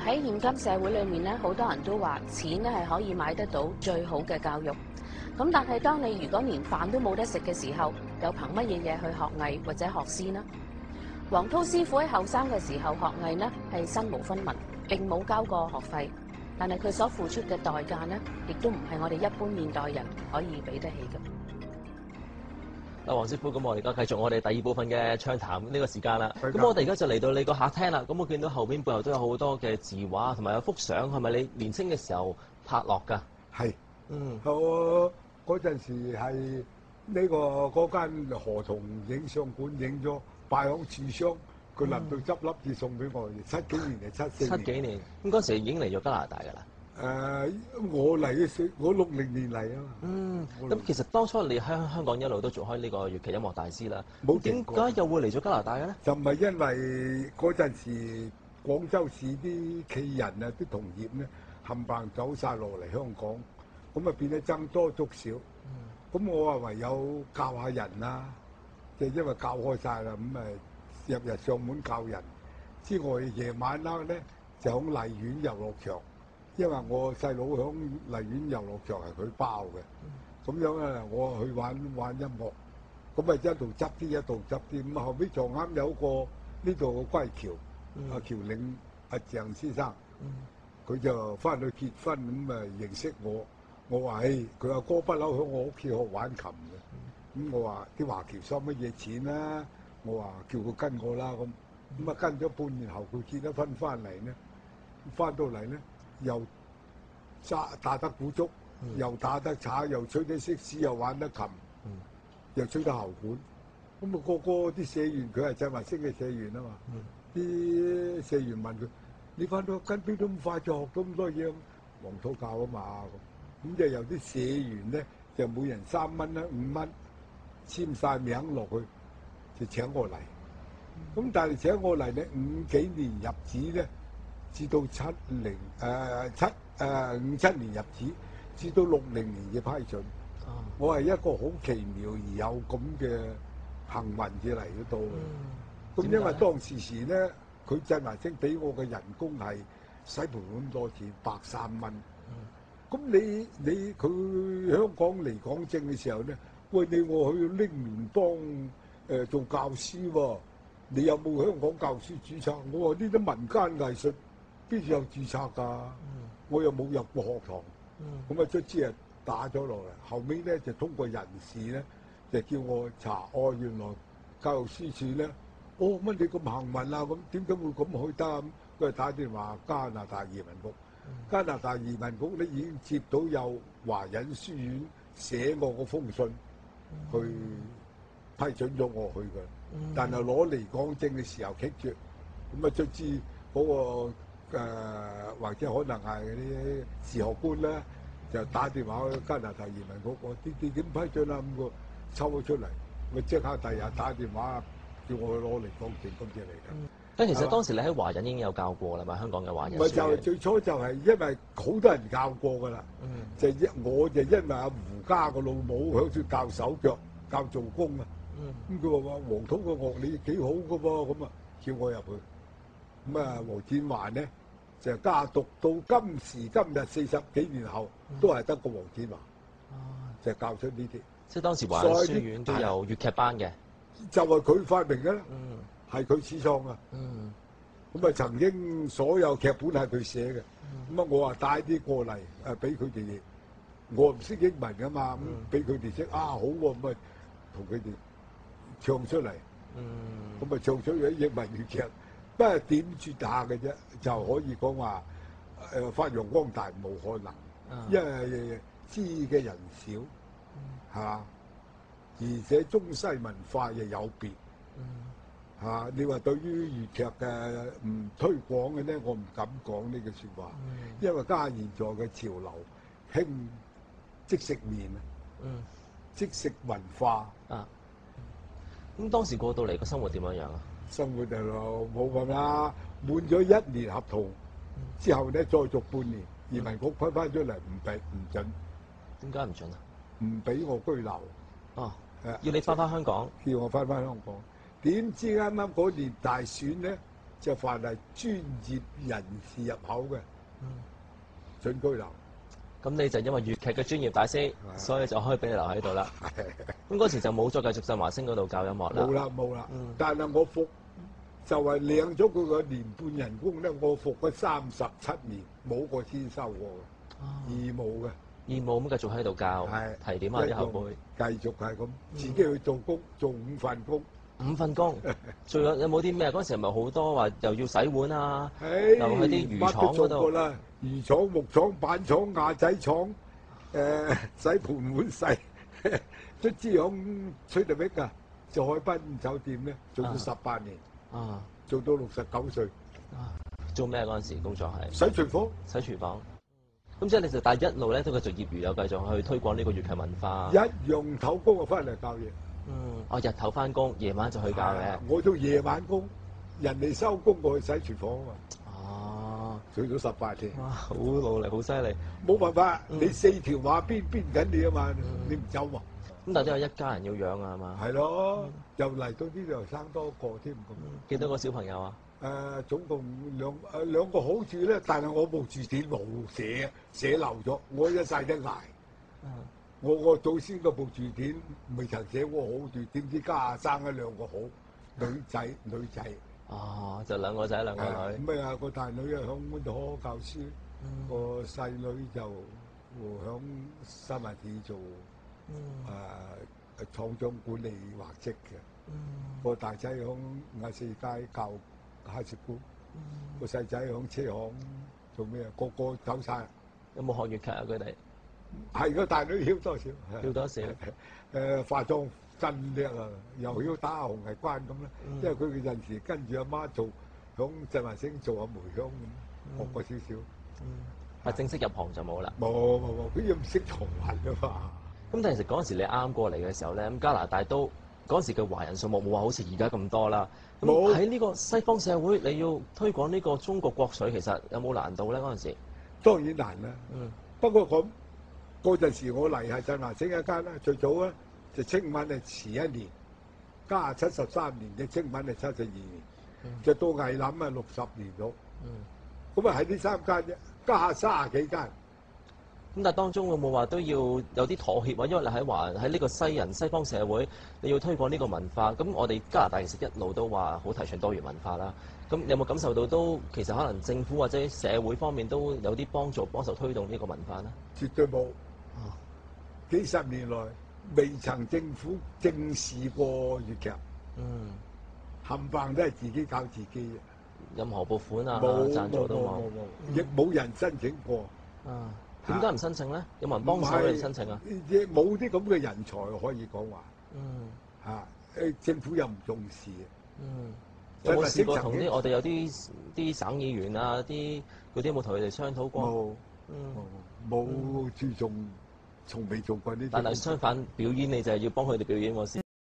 喺現今社會裏面咧，好多人都話錢咧係可以買得到最好嘅教育。咁但係當你如果連飯都冇得食嘅時候，又憑乜嘢嘢去學藝或者學師呢？黃濤師傅喺後生嘅時候學藝呢係身無分文，並冇交過學費，但係佢所付出嘅代價呢，亦都唔係我哋一般現代人可以俾得起嘅。嗱，黃師傅，咁我哋而家繼續我哋第二部分嘅暢談呢個時間啦。咁我哋而家就嚟到你個客廳啦。咁我見到後邊背後都有好多嘅字畫，同埋有幅相，係咪你年青嘅時候拍落㗎？係，嗯，我嗰陣時係呢個嗰間河童影相館影咗，擺響櫥箱，佢臨到執笠至送俾我。70幾年定74年？70幾年。咁嗰時已經嚟咗加拿大㗎啦。我嚟嘅時，我60年嚟啊嘛。嗯，咁其實當初你喺香港一路都做開呢個粵劇音樂大師啦，冇點解又會嚟咗加拿大嘅咧？就唔係因為嗰陣時廣州市啲企人啊、啲同業咧冚唪唥走晒落嚟香港，咁啊變咗僧多粥少。咁我話唯有教下人啦，就因為教開晒啦，咁日日上門教人。之外夜晚黑咧就響荔園遊樂場。因為我細佬響荔園遊樂場係佢包嘅，咁樣咧我去玩音樂，咁啊一度執啲一度執啲，咁後尾撞啱有個呢度嘅歸僑，阿僑領阿鄭先生，佢就翻去結婚咁啊認識我，我話佢阿哥不嬲喺我屋企學玩琴嘅，咁我話啲華僑收乜嘢錢啊？我話叫佢跟我啦咁啊跟咗半年後佢結咗婚翻嚟咧，翻到嚟咧。又打得鼓竹，又打得茶，又吹得色士，又玩得琴，又吹得喉管。咁啊個個啲社員，佢係振華星嘅社員啊嘛。啲社員問佢：你翻到跟邊都咁快就學到咁多嘢？黃濤教啊嘛。咁就有啲社員咧，就每人3蚊啦、5蚊，簽晒名落去，就請我嚟。咁但係請我嚟咧，5幾年入紙咧。至到57年入紙，至到60年嘅批准。我係一個好奇妙而有咁嘅幸運至嚟得到。咁因為當時咧，佢振華星俾我嘅人工係使盤咁多錢，103蚊。咁你佢香港嚟港證嘅時候咧，喂你我去拎聯邦做教師喎，你有冇香港教師註冊？我話呢啲民間藝術。邊有註冊㗎？我又冇入過學堂，咁卒之啊打咗落嚟。後尾咧就通過人事咧，就叫我查，原來教育司署咧，乜你咁幸運啊？咁點解會咁去得？咁佢打電話加拿大移民局，加拿大移民局咧已經接到有華仁書院寫我個封信，去批准咗我去嘅。但係攞離港證嘅時候棘住，咁卒之嗰個。或者可能係嗰啲時學官咧，就打電話去加拿大移民局，我啲點批准啊？咁個抽咗出嚟，咪即刻第日打電話叫我去攞離港證咁嘅嚟㗎。其實當時你喺華仁已經有教過啦嘛，香港嘅華仁。咪就係最初就係因為好多人教過㗎啦，我就因為阿胡家個老母響住教手腳、教做工啊。咁佢話黃濤個樂理幾好㗎噃，咁啊叫我入去。咁啊，黃展華咧就家讀到今時今日40幾年後，都係得個黃展華，就教出呢啲。即係當時華仁書院都有粵劇班嘅，就係佢發明嘅啦，係佢始創嘅。咁啊，曾經所有劇本係佢寫嘅。咁啊，我話帶啲過嚟俾佢哋，我唔識英文㗎嘛，咁俾佢哋識好喎，咁啊同佢哋唱出嚟。咁啊唱出咗英文粵劇。不過點綴下嘅啫，就可以講話發揚光大冇可能，因為知嘅人少，係嘛？而且中西文化又有別，嚇你話對於粵劇嘅唔推廣嘅咧，我唔敢講呢句説話，因為家現在嘅潮流興即食麵啊，即食文化啊。咁當時過到嚟個生活點樣樣啊？生活就冇咁啦，滿咗1年合同之後咧，再續半年，移民局批翻出嚟唔準。點解唔準啊？唔俾我居留。要你翻香港。叫我翻香港。點知啱啱嗰年大選咧，就凡係專業人士入口嘅，准居留。咁你就因為粵劇嘅專業大師，所以就可以俾你留喺度啦。咁嗰時就冇再繼續上華星嗰度教音樂啦。冇啦冇啦，但係我服就係領咗佢個年半人工咧，我服咗37年，冇個錢收過嘅，義務嘅。義務咁繼續喺度教，提點下啲後輩，繼續係咁，自己去做工，做5份工。5份工，仲有冇啲咩？嗰時係咪好多話又要洗碗啊？又喺啲魚廠嗰度啦，魚廠、木廠、板廠、瓦仔廠，洗盤碗洗，卒之響吹特逼㗎，做海濱酒店咧，做咗18年，做到69歲。做咩嗰陣時工作係？洗廚房。洗廚房。咁即係你就但一路咧都繼續業餘，又繼續去推廣呢個粵劇文化。一樣唞工就翻嚟教嘢。日頭翻工，夜晚就去教嘅。我做夜晚工，人哋收工我去洗廚房啊嘛。做咗18年。哇！好努力，好犀利。冇辦法，你4條馬鞭緊你啊嘛，你唔走嘛。咁但係都有一家人要養啊，係嘛？係咯，又嚟到呢度又生多個添咁。幾多個小朋友啊？總共兩個好處咧，但係我部字典冇寫漏咗，我一世都捱。我祖先嗰部字典未曾寫過好字，點知家下生咗2個好女仔。就2個仔2個女。咁啊個大女啊響溫度學教書，個細女就響新聞市做廠長管理畫職嘅。個大仔響亞四街教下士官，個細仔響車行做咩啊？個個走晒。有冇學粵劇啊？佢哋係個大女曉多少？曉多少？化妝真叻啊！又曉打紅藝關咁啦。因為佢嗰陣時跟住阿媽做響振華星做下梅香咁，學過少少。正式入行就冇啦。冇，佢又唔識從文㗎嘛。咁但係其實嗰陣時你啱過嚟嘅時候咧，咁加拿大都嗰陣時嘅華人數目冇話好似而家咁多啦。咁喺呢個西方社會，你要推廣呢個中國國粹，其實有冇難度咧？嗰陣時當然難啦。不過咁嗰陣時我嚟係振華星一間啦，最早咧就清文係遲1年，加73年嘅清文係72年，就到藝林啊60年咗。咁啊喺呢3間啫，加下30幾間。咁但係當中會冇話都要有啲妥協啊？因為你喺呢個西方社會，你要推廣呢個文化。咁我哋加拿大其實一路都話好提倡多元文化啦。咁你有冇感受到都其實可能政府或者社會方面都有啲幫手推動呢個文化呢？絕對冇。幾十年來未曾政府正視過粵劇。冚唪都係自己搞自己嘅。任何撥款啊、贊助都冇，亦冇人申請過。點解唔申請咧？有冇人幫手你申請啊？亦冇啲咁嘅人才可以講話。政府又唔重視。有冇試過同我哋有啲省議員啊、嗰啲有冇同佢哋商討過？冇注重，從未做過呢啲。但係相反，表演你就係要幫佢哋表演喎先。